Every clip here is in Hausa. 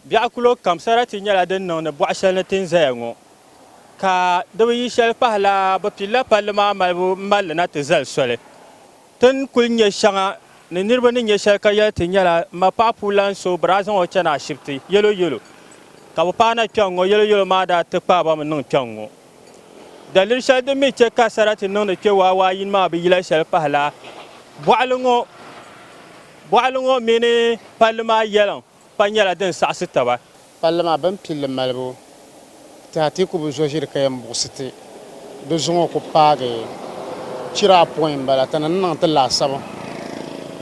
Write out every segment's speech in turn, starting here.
biakulo kam sarati nyala den no ne boashal tin zayango ka do yi shal pahla ba pilla palma mal na te zal sole tan kulnya shanga ne nirba ne shal ka ya tin nyala ma papulan so brazon o chana shifti yelo ka ba pana kyango yelo ma da te pa ba mun kyango dalil shal de mi che ka sarati no ne ke wa yin ma bi yila shal pahla boalungo mini palma yelan panyala den saksita ba palma ban pil malbo ta ti ku bu jojir kayam busiti do zongo ko paage chira point bala tan nan ta la sabo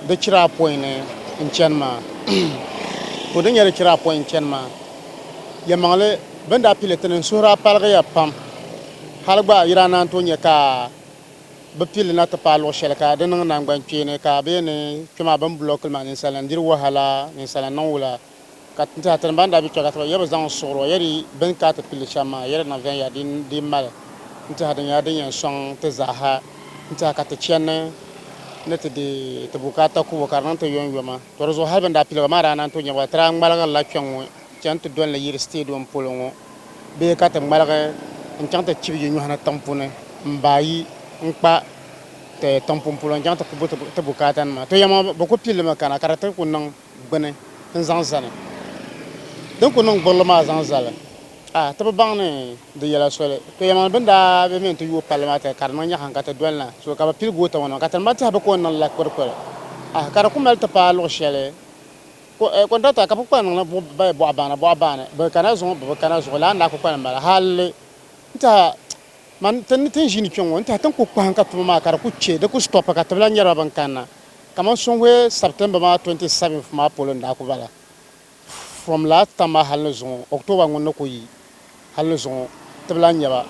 de chira point ne in chenma ko de nyere chira point chenma ya mangle banda pile tan sura palga ya pam halba irana to nyaka bapil na ta palo shelka de nan nan gwan chene ka be ne kuma ban block ma ni salan dir wahala ni salan nan wula ka ta tan banda bi choka ya bazan soro yari ban ka ta pil chama yari na ven ya din mal nta hadan ya din yan song ta zaha nta ka ta chene ne te de te bukata ku wakar nan ta yon yoma to rezo hal banda pil ma rana to nya wa tra ngbalga la chonwo chant don la yiri stadium polongo be ka ta ngbalga chant ta chibi nyu hana tampune mbayi nkpa te tampon pulon jang ta bukatan ma to yama boko pile ma kana karata ko nan bane zan zane donc ko nan bollo ma zan zala ta bang de yala sole to yama banda be men to yo parlement kar man nya hanka ta dolna so ka ba pil go ta wono katal mata ba ko nan la ko kara ko mel ta pa lo shele ko ndata ka ko nan ba bo abana ba kana zo la na ko ko mala hal ta man tan jini kyongo ta tan ko kwan ka tuma kara ku che de ku stop ka tabla nyara ban kana kama sonwe september ma 27 ma poland da ko bala from last time hal zo october ngon ko yi hal zo tabla nyaba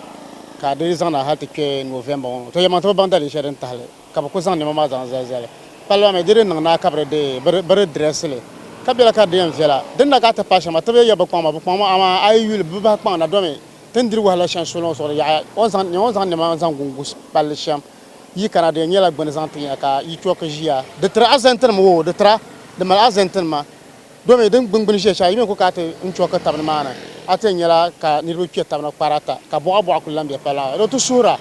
ka de zana ha te ke november to yama to banda le sheren tale ka ko zan ne ma zan zale palwa me dire na ka de bre dressle ka bela ka de vela den na ka ta pasha ma tabe ya ba kwa ma ama ayul ba kwa na do me tendir wala chan solon so ya on zan ne ma zan gungus pal sham yi kana de nyela gben zan tin ka yi chok jia de tra azenten mo de tra de mal azenten ma do me den gbengben je cha yi me ko ka te nchok tabna mana ate nyela ka ni ro pie tabna parata ka bo ko lambe pala ro to sura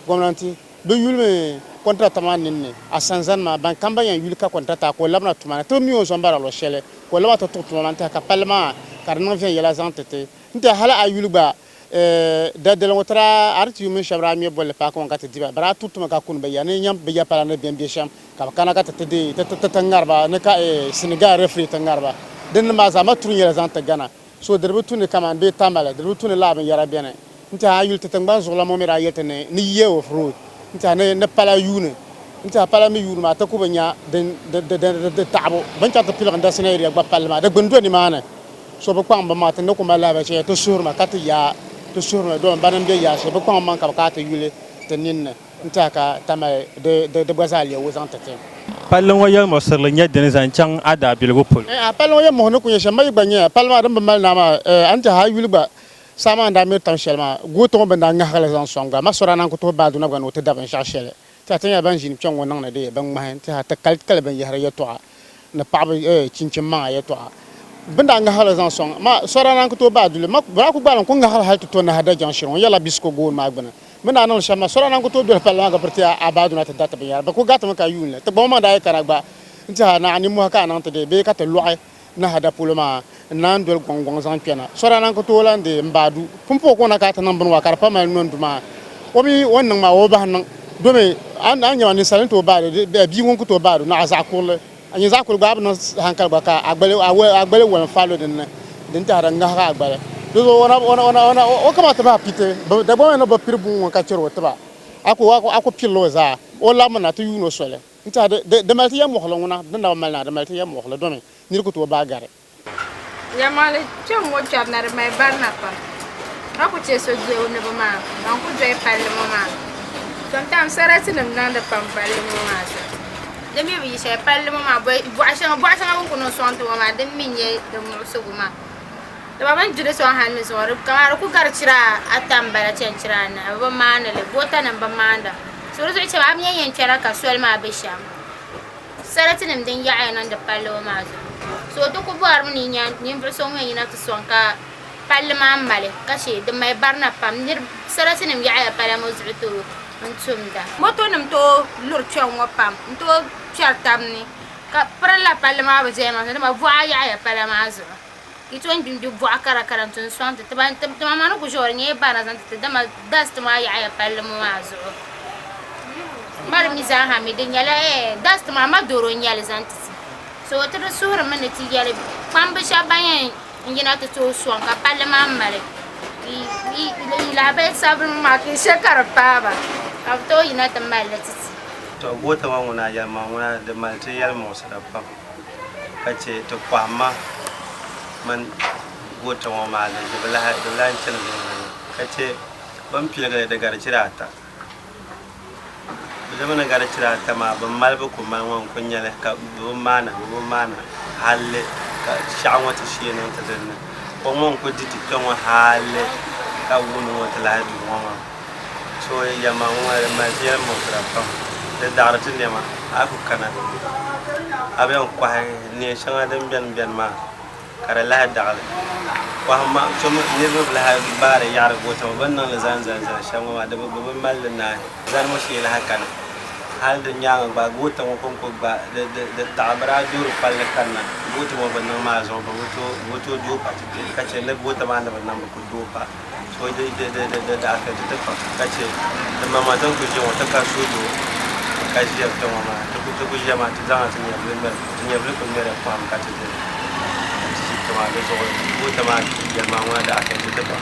gomnanti do yulme contrat man ninne a sanzan ma ban kamba yan yul ka contrat ko labna tumana to mi o so mbara lo shele ko lama to tumana ta ka palma karnan vien yela zan tete nta hala a yulba de l'autre arti yumin shabra mi bolle pa ko ngata diba bara tutuma ka kun bayane nyam be ya pala ne bien sham ka kana ka tede tangarba ne ka Senegal refri tangarba den ma za ma trunya la zanta gana so de rubutune kaman be tambala de rubutune la ben yara bien nta ayul tangban zola mo mira yetene ni yewo fro nta ne pala yune nta pala mi yune ma ta ko banya de tabo ban ta pila nda seneria ba palma de gbondo ni mana so ba kwamba ma ta ne ko mala ba che to surma ka ya to surna do banan be ya se ba kwa man ka ta yule te ninna ntaka tama de bazali wo zan tete pallon waya mo serle nya den zan chang ada bilgo pol pallon waya mo no ko yesha mai gbanya palma dan mal na ma anta ha yule ba sama nda me tan shelma go to be nda ngakala zan songa ma sora nan ko to ba du na gwan wote da ban sha shele ta tanya ban jin chong wonan na de ban ma ta ta kal ban yahra ya to na pa chinchin ma ya to benda nga hala zan song ma sora nan ko to ba dule ma bra ko balan ko nga hala hal to na hada jan shiron yala bisko go ma gbana mena nan shama sora nan ko to do pala ga pertia abadu na ta data be yar ba ko gata ma ka yun te bo ma da kara ba nta na ani mo ka nan te de be ka te loai na hada puluma nan dol gongong zan pena sora nan ko to lande mbadu pumpo ko na ka ta nan bon wa kar pa ma non duma o mi wonnan ma o ba nan do me an nya ni salen to ba de bi ngon ko to ba do na za ko le ani za ko gab na hankal ba ka agbele won falo den ta ranga ha agbele do ona o kama ta ba pite da bo na ba pirbu ka chero ta ba ako pillo za o la mana to yuno sole nta de malti ya mohlo ngona da na malna da malti ya mohlo do me ni ko to ba gare ya male chom mo chap na mai barna pa ako che so je o ne ba ma an ko je palle mo ma sometimes sarati nam na da pampalle mo ma de mi bi she palle mo ma bo asha ko no sonto ma de minye de mo so ma de ba man jure so han so ru ka ku garchira atambara chenchira na ba mana le bota na ba manda so ru so che ba mi yen chera ka so ma be sham sarati nam den ya nan da palle mo ma So to ko bar ni nyan ni verso ngi na to son ka palle ma male ka she de mai barna pam nir saratin mi ya pala mo zutu ntumda moto nim to lur chongo pam to chartamni ka prala palle ma ba jema ma voa ya pala ma zo itu an bim voa kara kara tun son te ban te mama no ko jor ni bana zan te dama dast ma ya palle ma zo mar mi za ha mi de nyala dast ma ma doro nyala zan so to suhur man ti yale pam ba sha bayan ingina to so ka palle ma male i la ba sabr ma ki shakar baba ka to ina ta male titi to gota ma muna ya ma muna da malte yal mo sa da pam kace to kwama man gota ma male da bala cin kace ban fiye da garcirata zaman gara cira ta ma ban malba ko man wan kunya le ka bo mana halle ka shawa ta shi nan ta danna ko mon ko diti kan wa halle ka wonu wata la bi wama so ya ma wa ma je mo tra pa da daratu ne ma aku kana abe on kwa ne shanga dan ben ma kare la dagal ko ma so ne be la bare yar go ta ban nan zan shanga ma da babban mallin na zan mo shi la hakana hal da nyanga ba gota mo kon ko ba de tabra dur palle kanna gota mo ban ma zo ba goto do pa ti ka ce le gota ma da ban ko do pa so de da ka ta ka ka ce da mama don ku je wata ka so do ka ji ta mama ta ku je ma ta zama tun ya ble ko mere pa ka ce de ci ta ma so gota ma ya mama da aka ta ka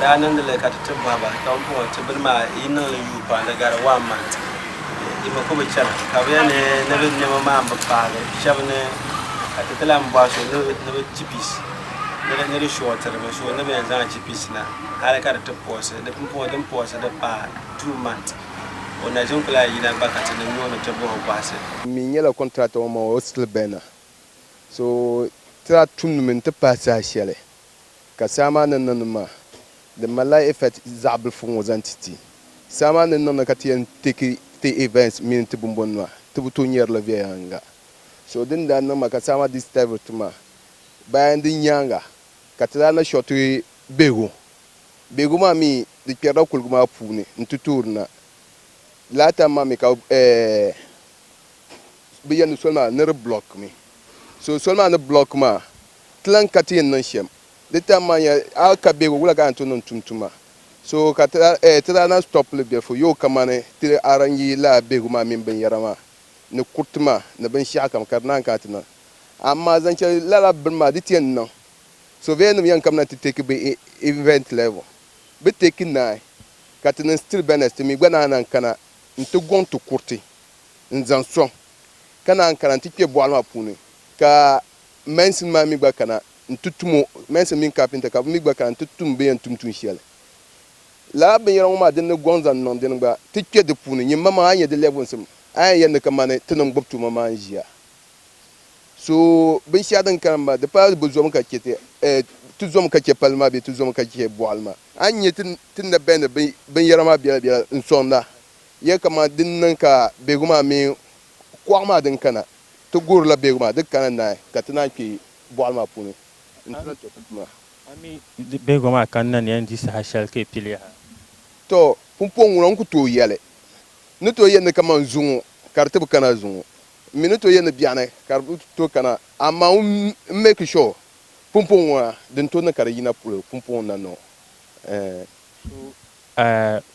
ranan da le ka ta ba ta ko ta bil ma ina yu pa da gar wa ma ima ko bechana kabene ne be nyama mamba paale shabne atela mbaso ne chipis ne shorter me so ne be zan chipis na hala ka ta pose de pose de pa 2 months ona jon kula yina bakati ne nyono te bo kwase mi nyela contract o mo hostel bena so tra tum men te passa shele ka sama nan ma de malai effect zabel fu zantiti sama nan ka tien teki events min te bumbonwa te buto nyer la via nga so din da na maka sama this type tuma bayan din nyanga katala na shotu bego ma mi de pierda kulguma puni ntuturna lata ma mi ka biyan solma ne block mi so solma ne block ma tlan katin nan shem de tamma ya aka bego wala ka antonon tumtuma so kata tira na stop le befo yo kamane tire arangi la begu ma min ben yarama ne kurtuma ne ben shakam karnan katina amma zance la birma ditien no so ve no yan kamna ti take be event level be take na katina still benest mi gbana nan kana nto gonto kurti nzanso kana kana ti ke boalma puni ka mensin ma mi gba kana ntutumo mensin min carpenter ka mi gba kana ntutum be ntumtun shele la ben yaron ma den gonza non den ba tike de puni nyi mama anya de level sim ay yen ka mane tunum gbuptu mama anjia so ben shadan karamba de pa bu zom ka kete tu zom ka ke palma be tu zom ka ke boalma anya tin da ben yaron ma biya nsonda ye kama din nan ka beguma mi kwama din kana to gur la beguma de kana na ka tana ki boalma puni ami beguma kan nan yan di sa shal ke pilia to pumpong ron ku to yele no to yene kama zungu karte bu kana zungu minuto yene biane karbu to kana ama make sure pumpong wa den to na kare yina pulo pumpong na no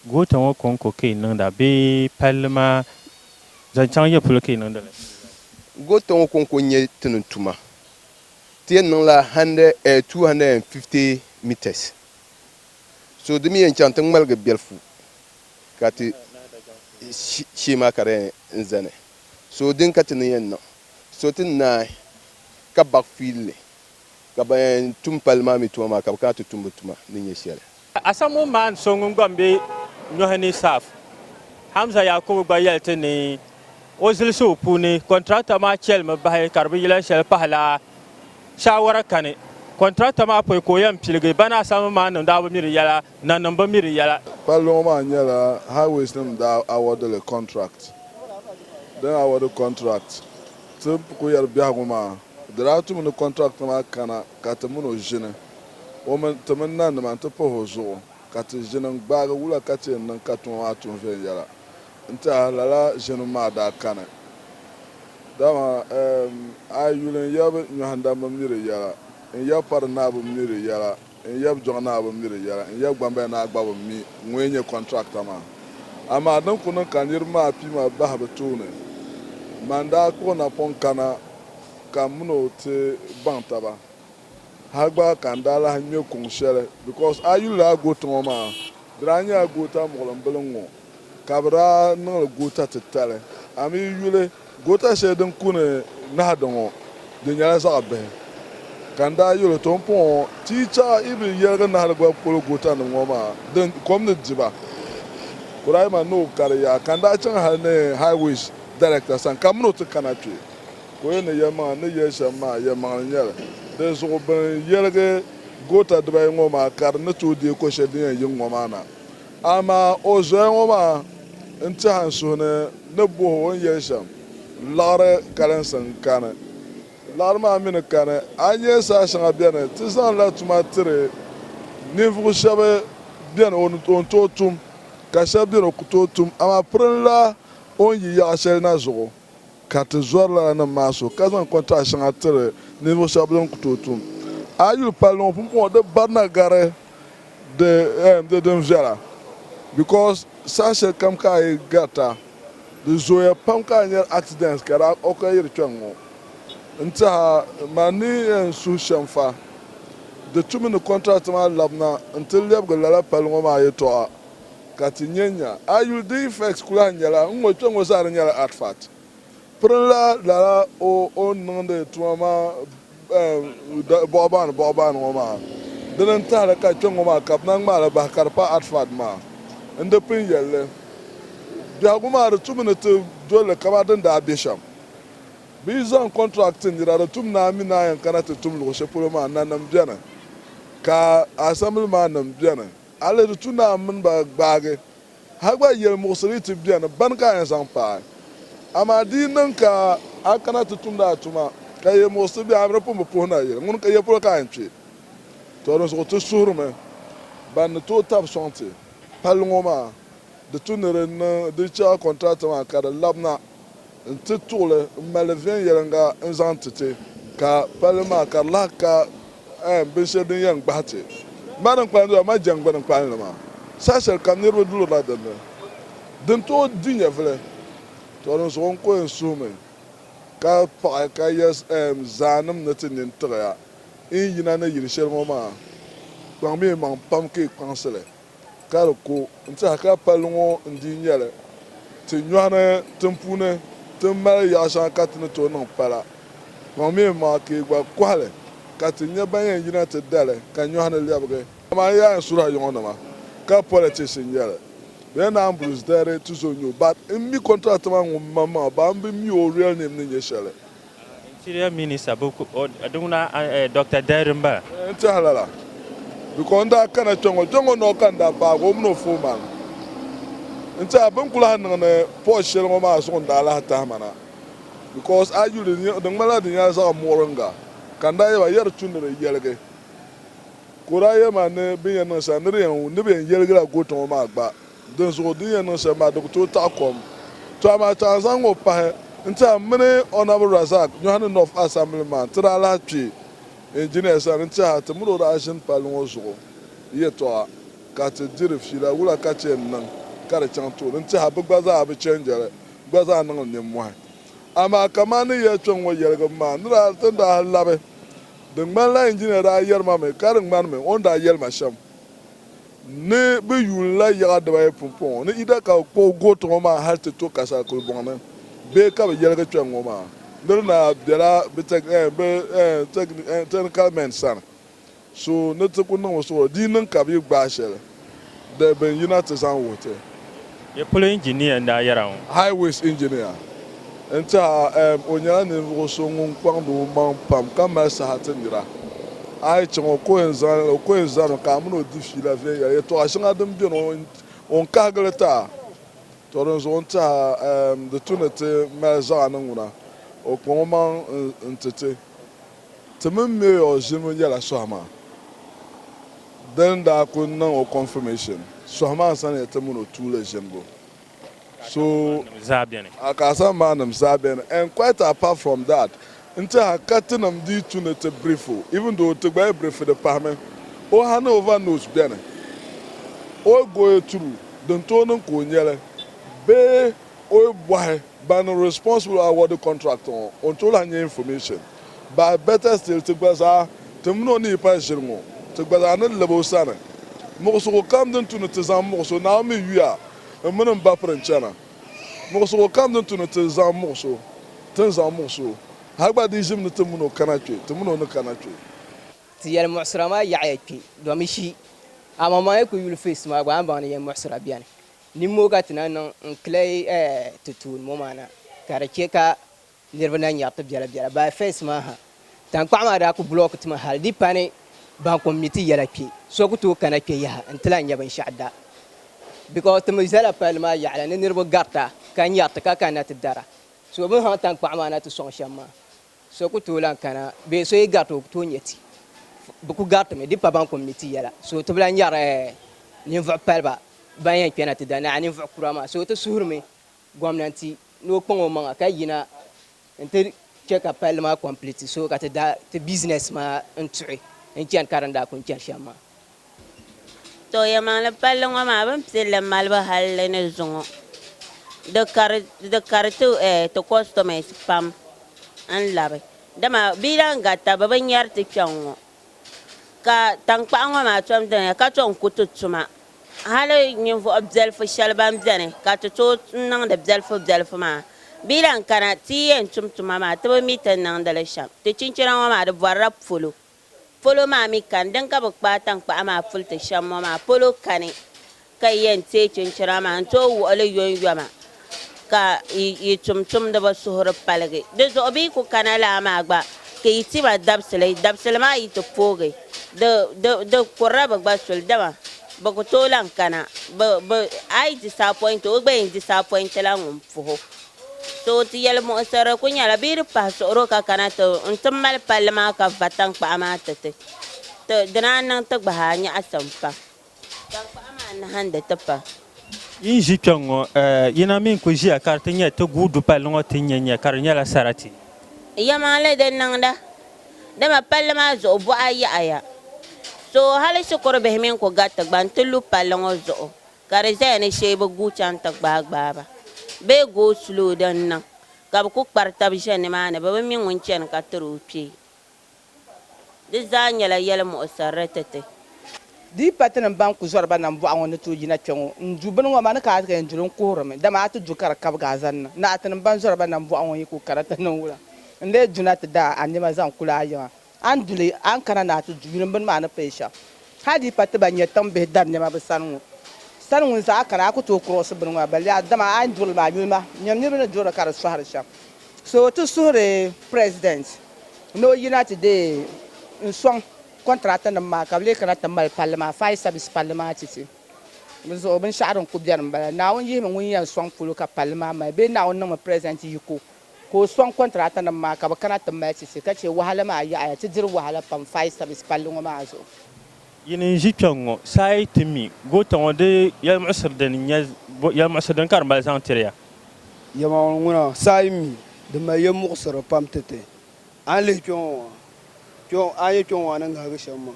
gota wo konko ke nan da be palma zan chang ye pulo ke nan da gota wo konko nye tunun tuma tien nan la 250 meters so demi en chantan malga belfu kati shima kare nzane so din katin yen no so tin na ka bakfile ka bayan tum palma mi tuma ka ka tum tuma nin ye shele asamu man songun gombe Nyohini saf Hamza Yakubu bayelte ni ozil so puni contractor ma chel ma bahay karbi yela shel pahla shawara kane contractor ma po ko yam pilge bana sama ma nan da ba miri yala nan nan ba miri yala pallo ma nyala highways nim da award the contract then award the contract so ko yar biya ko ma Dira tum no contract ma kana ka te mun o jine o men te men nan man te po ho zo ka te jine gbaga wula ka te nan ka tun wa tun ven yara nta la jine ma da kana dama ayulen yab nyohanda mam ni yara en yab par na bu ni yara en yab jona bu ni yara en yab gbamba na agba bu mi ngwenye contract ma ama dan kunun kanir ma pi ma ba ha betune manda ko na pon kana kamuno te bantaba hagba kandala hanyo kongshele because ayula go to ma dranya go ta molon belongo kabra no go ta tetale ami yule go ta shedin kune na dongo de nyala sa be kanda yulo tompo teacher ibi yega na halgwa polo go ta no ma den kom ne diba kurai ma no kariya kanda chan halne highways director san kamuno te kanatwe ko ne yama ne yesha ma yama nyala de so ben yelge gota de bay ngoma kar ne to de ko shedin yin ngoma na ama o zo ngoma nta han so ne bo won yesha lare kalan san kana lar ma min kana anye sa shanga bien ti san la tuma tre ni vu shabe bien on to tum ka shabe ro kuto tum ama pren la on yi ya shel na zo kat zorla na maso kazan kontra shanga tere niveau sablon kutotum ayul palon pour de barna gare de vjara because ça c'est comme ka gata de zoya pam ka nyer accidents kara okayir twango nta mani en su shamfa de tumino contract ma labna until leb galala palon ma yeto katinyenya ayul de effects kula nyala ngo twango sar nyala artfat prela la o non de tuama boban ngoma denen tala ka chongo ma kap nang ma ba karpa atfad ma inde pin yelle dia guma tumene te dole kabaden da bisham bizon contracting dira tum na mi na yan kana te tum lo shepolo ma nanam jana ka assembly ma nam jana ale tuna min ba gbage hagba yel musri te jana ban ka yan san pa ama di nan ka akana tutum da tuma ka ye musri bi amra po po na ye ngun ka ye pro ka anche to no so to surme ban to tap santé palngoma de tunere na de cha contrat ma ka da labna ntitule malevien yeranga nzantete ka palma ka la ka be shedin yang bahate manan kwando ma jang ban kwando ma sasel kaniro dulo la denne den to dinya vle to so ko en sume ka pa ka yes zanam natin intra in yina na yiri shel moma kwa mi man pam ke kansele ka ko nta ka palungo ndi nyale te nyane tempune te mal ya sha ka tin to non pala kwa mi ma ke gwa kwale ka te nya ban yina te dale ka nyane liabge ma ya sura yona ma ka politics nyale when I'm Bruce there to so new, but in me contract mama, but I'm me or real name in your shell. Interior Minister, Aduna, Dr. Derrimba. Entiala. Because that kind of jungle no can that bag, no foreman. Enta Bunkula and a poor shell mama on Dala Tamana. Because I you the Maladinias are moronga. Can I ever hear a tune in the yellow? Could I am and be an Sandrian, never in yellow go to my back. Den so dia no se ma doctor takom to ama tanzango pa nta mene honorable Razak Nyohini of assemblyman trala twi engineer san nta temuro da action palon zo yeto ka te direfila wula ka che nan kare chanto nta habgbaza ab changere gbaza nan nyemwa ama kamane ye chonwo yerga ma nra tenda labe de mala engineer da yerma me kare man me onda yerma sham ne be yula ya da bay pompon ne ida ka ko goto ma halte to kasa ko bonne be ka be yelga twengo ma na dela be technical men san so ne te ko no so di nan ka be gba shele de ben united san wote ye polo engineer nda yara highways engineer enta onya ne wo so ngun kwando man pam kama sa hatendira ai chongo ko enzano ka muno difi la vie ya to ashinga dem bi no on kagleta to ron zo onta de tunete maza nanguna o koma ntete tɩ min mayor ʒini nyɛla sɔhima din daa ku niŋ o confirmation sɔhima n sani tɩ min o tuuli ʒinibu so ka san maa nim zaa bɛni and quite apart from that n ti ha ka ti nim di tu ni ti brief o even though ti gba brief di pahami o ha ni over nose bɛni o goyi turu din tooni ka o nyɛli bee o bɔhi ban responsible award contract on to la nyɛ information but better still ti gba zaa ti mini o ni pa ʒiri ŋɔ ti gba zaa ni labi o sani muɣusigu kam din tu ni ti zaŋ muɣuso naa mi yuya n mini n ba piri n chɛna muɣusigu kam din tu ni ti zaŋ muɣuso ti n zaŋ muɣuso ha gba di ʒim ni ti mini o kana kpe ti mini o ni kana kpe ti yɛli muɣusira maa yaɣaya kpe domi shi ama maa ku yuli face maa gba an baŋ ni yɛli muɣusira bɛni nimmoo ka ti na niŋ n kilai ti tuuni mo maa na ka di chɛ ka niriba na nyɛri ti biɛla biɛla ba face maa ha tankpaɣu maa daa ku block ti ma hali di pani ban ko mi ti yɛla kpe so ku tooi kana kpe yaha n ti la nyɛ binshɛɣu da because ti mi zala palli maa yaɣala ni niriba garita ka nyɛriti ka kana ti dara so bin hɔŋ tankpaɣu maa na ti sɔŋ shɛm maa so ku tooi lan kana bee so yi gariti o ku tooi nyɛ ti bi ku garitimi di pa ban ko mi ti yɛla so ti bila nyɛri ninvuɣu paliba ban yɛn kpɛna ti da naa ninvuɣu kura maa so ti suhurimi gɔmnanti ni o kpaŋ o maŋa ka yina n ti chɛ ka palli maa complete so ka ti da ti business maa n tuɣi n chɛni ka din daa kun chɛni shɛm maa to yɛmaŋli palli ŋɔ maa bin pilli malibu halli ni zuŋɔ di kari ti customers pam n labi dama bilan gata bi bi nyɛri ti kpɛŋ ŋɔ ka tankpaɣu ŋɔ maa tom dini ka tom ku ti tuma hali ninvuɣu biɛlifu shɛli ban biɛni ka ti tooi niŋdi biɛlifu maa bilan kana ti yɛn tum tuma maa ti bi mi ti niŋdili shɛm ti chinchina ŋɔ maa di bɔrila polo maa mi kani din ka bi kpaai tankpaɣu maa fuli ti shɛm ŋɔ maa polo kani ka yɛn tee chinchina maa n tooi wuɣili yɔnyɔma ka yi tumtum di bi suhuri paligi di zuɣu bi ku kana laa maa gba ka yi tima dabsili maa yi ti poogi di kurila bi gba suli dama bi ku tooi lan kana a yi disappoint o gba yɛn disappoint la ŋun puhu so ti yɛli muɣusiri ku nyɛla bee di pahi suɣuro ka kana n ti mali palli maa ka va tankpaɣu maa ti di naan niŋ ti gba haa nyaɣasim pam tankpaɣu maa nahandi ti pa yin ʒi kpɛŋ ŋɔ yina min ku ʒiya ka di ti nyɛ ti guudu palli ŋɔ ti nyɛ ka di nyɛla sarati yɛmaŋli din niŋda dama palli maa zuɣu bɔɣa yaɣaya so hali shikuru bihi min ku gariti gba n ti lu palli ŋɔ zuɣu ka di zaya ni shee bi gu chaŋ ti gbaagbaa bee go slow din niŋ ka bi ku kpari tabi ʒɛ nimaani bi bi mi ŋun chɛni ka tiri o kpee di zaa nyɛla yɛli muɣusirili titi di pati nim ban ku zɔri ba nam bɔɣu ŋɔ ni tooi yina kpɛ ŋɔ n du bini ŋɔ ma ni ka ati n duli n kuhurimi dama a ti du ka di kabigi a zani na naɣati nim ban zɔri ba nam bɔɣu ŋɔ yi ku kara ti niŋ wula n lee duna ti da a nima zaŋ kula a yiŋa an duli an kana na ti du yuli bini maa ni pei shɛm ha di pati ba nyɛ tiŋ bihi dari niɛma bi sani ŋɔ zaɣ kana a ku tooi kurɔsi bini ŋɔ bali dama an duri maa yuli ma nyɛm niriba ni duri ka di sɔhari shɛm so ti suhuri president ni o yina ti de n sɔŋ contractor nim maa ka bi lee kana ti mali palli maa fire service palli maa titi bi zuɣu binshaɣu din ku biɛni n bala naawuni yihimi ŋun yɛn sɔŋ polo ka palli maa mali bee naawuni niŋmi president yi ko ka o sɔŋ contractor nim maa ka bi kana ti mali titi ka chɛ wahala maa yaɣaya ti diri wahala pam fire service palli ŋɔ maa zuɣu yin n ʒi kpɛŋ ŋɔ saa yi ti mi goota ŋɔ di yɛli muɣusiri din ka di mali zaŋ tiriya yɛma ŋuna saa yi mi di mali yɛ muɣusiri pam titi an lihi kpɛ ŋɔ an yi kpɛ ŋɔ ni ŋahigi shɛm maa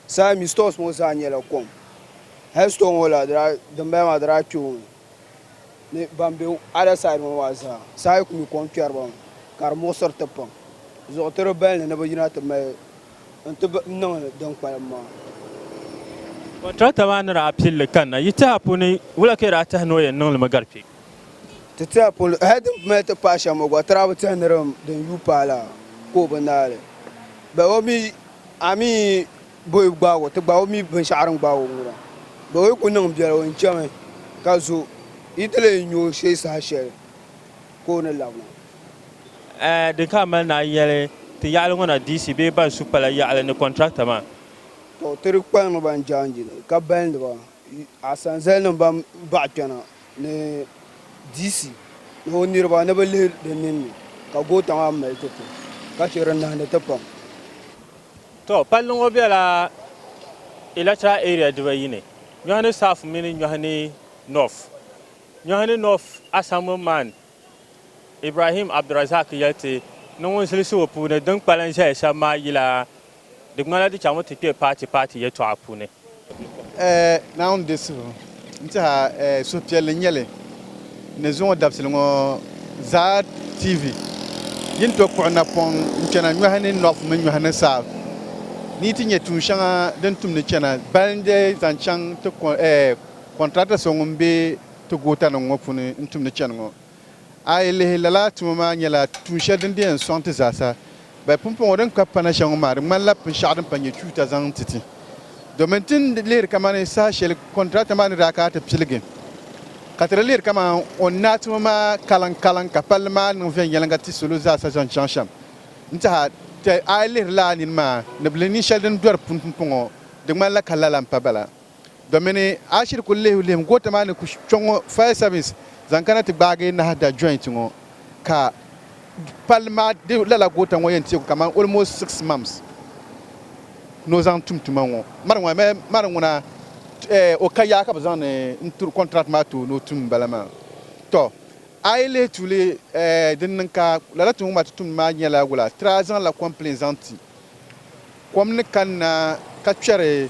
saa mi stores ŋɔ zaa nyɛla kom hali store ŋɔ la din bala maa dira kpɛ ŋɔ ni ban bɛ ada side ŋɔ maa zaa saa yi ku mi kom kpɛri ba ka di muɣusiri ti pam zuɣu ti di bali ni bi yina ti mali n ti niŋ din kpalim maa contractor maa ni daa pilli kanna yi tiha puni wula ka yi daa tihi ni o yɛn niŋlimi gari kpe ti tiha puni hali din mali ti paai shɛm gba ti daa bi tihi nira din yu paala ka o bi naali ba o mi a mi boyi gbaago ti gba o mi binshaɣu din gbaago ŋuna ba o yi ku niŋ biɛla o n chɛmi ka zo yi ti lee nyɛ o shee saha shɛli ka o ni labina din ka mali naa yɛli ti yaɣali ŋɔ na diisi bee ban su pala yaɣali ni contractor maa to ti di kpaŋ ni ban jaanji ka balindi ba a sanzali nim ban baɣa kpɛna ni diisi ni o niriba ni bi lihi di ninni ka goota maa mali ti ti ka chɛ di nahandi ti pam to palli ŋo bela electoral area dibayi ni Nyohini South mini Nyohini North Assembly man Ibrahim Abdurazak yɛlti ni ŋun zilisi o puuni din kpalim ʒɛya shɛba maa yila di ŋmanila di chaŋ ti kpe paati yɛltɔɣa puuni. Naawuni desibu n tiɛha suhupiɛlli nyɛli ni zuŋo dabisili ŋo Zaa TV yin to kpuɣi napɔŋ n chɛna Nyohini North mini Nyohini South ni ti nyɛ tuun shɛŋa din tumdi chɛna balinde zaŋ chaŋ ti kɔntrata so ŋun be ti goota nim ŋo puuni n tumdi chɛni ŋo a yi lihi lala tuma maa nyɛla tuun shɛli din di yɛn sɔŋ ti zaasa ba pumpɔŋɔ din ka pana shɛŋa maa di ŋmanila binshaɣu din pa nyɛ tuuta zaŋ titi domin tin lihiri kama ni saa shɛli kɔntrata maa ni daa ka ti piligi ka ti lihiri kama o naa tuma maa kalan ka palli maa niŋ viɛnyɛlinga ti salo zaasa zaŋ chaŋ shɛm n tiɛha a yi lihiri laa nini maa ni bili ni shɛli din dɔri pumpɔŋɔ di ŋmanila ka lala n pa bala domin a shiri ku lihim goota maa ni ku kpɔŋɔ fire service zaŋ kana ti gbaagi nahada joint ŋo ka palli maa di lala goota ŋo yɛn teeku kamani almost 6 months no zaŋ tumtuma ŋo mari ŋuna o ka yaa ka bi zaŋ ni contract maa to no tum bala maa to a yi lihi tuuli din niŋ ka lala tuma maa ti tum maa nyɛla wula tira zaŋ la complain zaŋ ti kom ni kanna ka kpɛri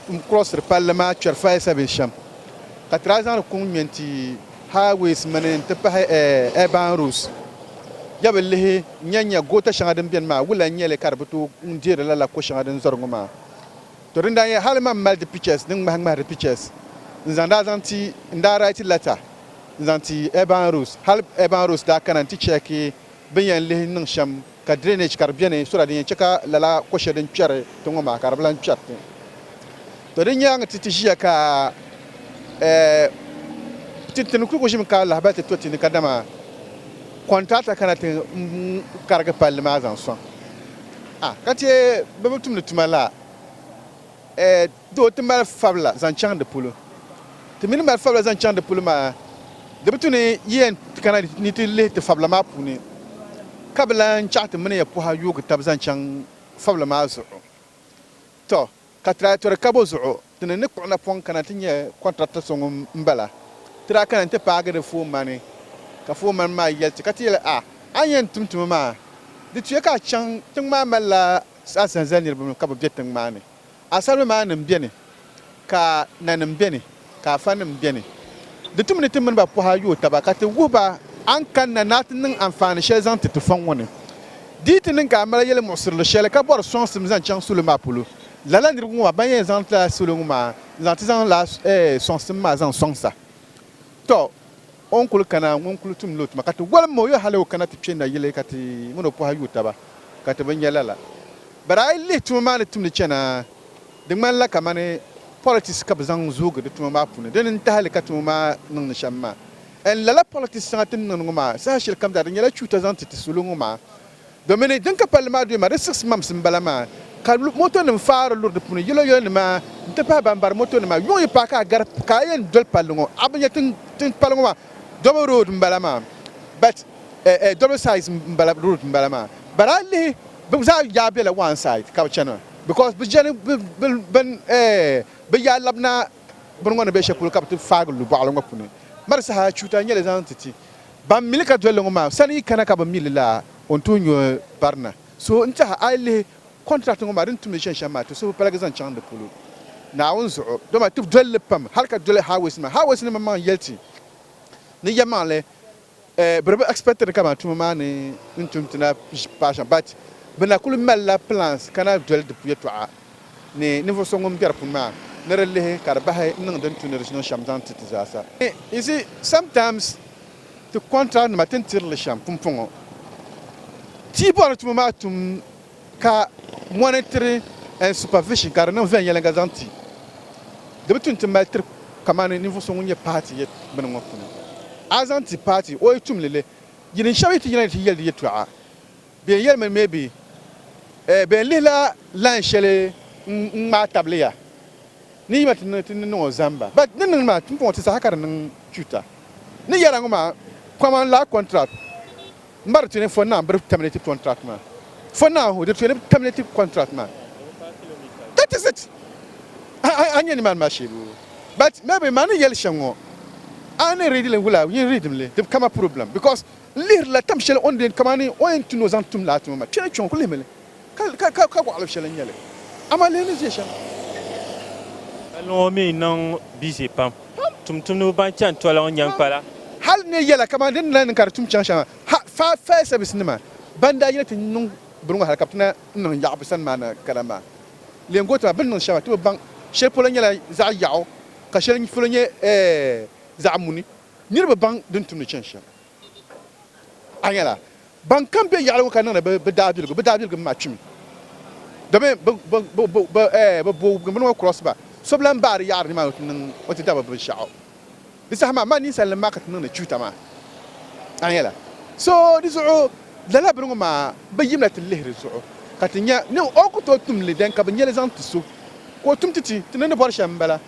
n crossiri palli maa kpɛri fire service shɛm ka tira zaŋ di kuŋ ŋmɛn ti highways mini n ti pahi urban roads ya bi lihi nyɛ goota shɛŋa din biɛni maa wula n nyɛli ka di bi to n deeri lala ko shɛŋa din zɔri ŋo maa to din daa nyɛ hali man mali di pictures din ŋmahi di pictures n zaŋ daa zaŋ ti n daa write letter n zaŋ ti urban roads hali urban roads daa kana n ti chɛki bin yɛn lihi niŋ shɛm ka drainage ka di biɛni so that din yɛn chɛ ka lala ko shɛli din kpɛri ti ŋo maa ka di bi lan kpɛri ti to din nyaaŋa ti ʒiya ka tini kuku ʒimi ka lahabali ti to tini ka dama kɔntrata kana ti karigi palli maa zaŋ sɔŋ ka chɛ bi bi tumdi tuma la doo ti mali fabila zaŋ chaŋ di polo ti mini mali fabila zaŋ chaŋ di polo maa di bi tuni yɛn kana ni ti lihi ti fabila maa puuni ka bi lan chaɣa ti mini ya pɔha yoogi tabi zaŋ chaŋ fabila maa zuɣu to ka tiraatɔri ka bo zuɣu ti ni kpuɣi napɔŋ kana ti nyɛ kɔntrata so ŋun bala ti daa kana ti paagi di foon mani ka foon mani maa yɛlti ka ti yɛli a yɛn tumtuma maa di tuya ka a chaŋ tiŋ maa malila asanza niriba ka bi be tiŋ maa ni asalibi maa nim biɛni ka nanim biɛni ka afa nim biɛni di tum ni ti mini ba pɔha yoo taba ka ti wuhi ba an kanna naa ti niŋ anfaani shɛli zaŋ ti fɔŋ ŋɔ ni dii ti niŋ ka a mali yɛli muɣusirili shɛli ka bɔri sɔŋsim zaŋ chaŋ solo maa polo lala niriba ŋɔ maa ban yɛn zaŋ ti la solo ŋɔ maa zaŋ ti zaŋ la sɔŋsim maa zaŋ sɔŋsa to on kuli kana ŋun kuli tum lo tuma ka ti walima o yo hali o kana ti kpe na yili ka ti mini o pɔha yoo taba ka ti bi nyɛ lala bari a yi lihi tuma maa ni tumdi chɛna di ŋmanila kamani politics ka bi zaŋ zoogi di tuma maa puuni di ni tahali ka tuma maa niŋ ni shɛm maa n lala politics shɛŋa ti niŋ ŋɔ maa saha shɛli kam daa di nyɛla chuuta zaŋ ti solo ŋɔ maa domin din ka palli maa doya maa di 6 months n bala maa ka moto nim faari luri di puuni yilo nima n ti pahi ban bari moto nima yuŋ yi paai ka a gari ka a yɛn doli palli ŋɔ a bi nyɛ tin palli ŋɔ maa double road n bala maa but double size n bala road n bala maa bari a lihi bi zaa yaa bela one side ka bi chɛna because bi jɛni bi yaa labina bini ŋɔ ni bɛ shɛli polo ka bi ti faagi lu bɔɣali ŋɔ puuni mari saha chuuta nyɛli zaŋ titi ban mili ka doli ŋɔ maa sani yi kana ka bi mili la on tu nyɔ barina so n tiɛha a yi lihi contract ŋɔ maa din tumdi shɛm maa ti so bi palagi zaŋ chaŋ di polo naawuni zuɣu doma ti doli li pam hali ka doli highways nima maŋ yɛlti ni yɛ maŋli biri bi expected kama tuma maa ni n tumtina paasham but bi na kuli malila plans kana doli di yɛltɔɣa ni ninvuɣu so ŋun bɛ di puuni maa ni di lihi ka di bahi niŋ din tu ni di niŋ shɛm zaŋ ti zaasa you see sometimes ti contract nima tin tiri li shɛm pumpɔŋɔ tii bɔri tuma maa tum ka monitoring and supervision ka di niŋ viɛnyɛlinga zaŋ ti di bi tun ti mali tiri kamani ninvuɣu so ŋun nyɛ paati bini ŋɔ puuni a zaŋ ti paati o yi tum lili yini shɛba yi ti yina ti yɛli di yɛltɔɣa bɛn yɛlimi maybe bɛn lihila line shɛli n ŋmaa tabiliya ni yima ti niŋ o zamba but ni niŋ maa pumpɔŋɔ ti saha ka di niŋ chuta ni yɛla ŋɔ maa common law contract n bari ti ni for now n biri terminate contract maa for now di ti ni terminate contract maa That is it. I need man mashibu. But maybe man yell shango. I need reading wula. You read them. They become a problem because little tam shell on the kamani on to know zantum latum. Chile chonko limele. Ka wala shell nyele. Ama lenisation. No me non busy pam. Tum no ban chan to la on yang pala. Hal ne yela kama den lan kartum chansha. Fa service nima. Banda yela tin non brunga hal kaptana non ya bisan mana karama. Lengota ben non shawa to bang shel polonya la za yawo ka shel ni polonya za muni nirba bang dun tum chansha. Anyala bang kambe yalo ka nan be dabil go matchim. Dame bo cross ba. Soblan bar yar ni ma nan wati daba be shawo. Bisa ma ni sal ma kat nan chuta ma. Anyala. So this all la brunga ma bayimna tilhri zu'u. Katinya ne o ko to tum le den ka banyele zan tisu. Ko tum titi tinene bor shambala.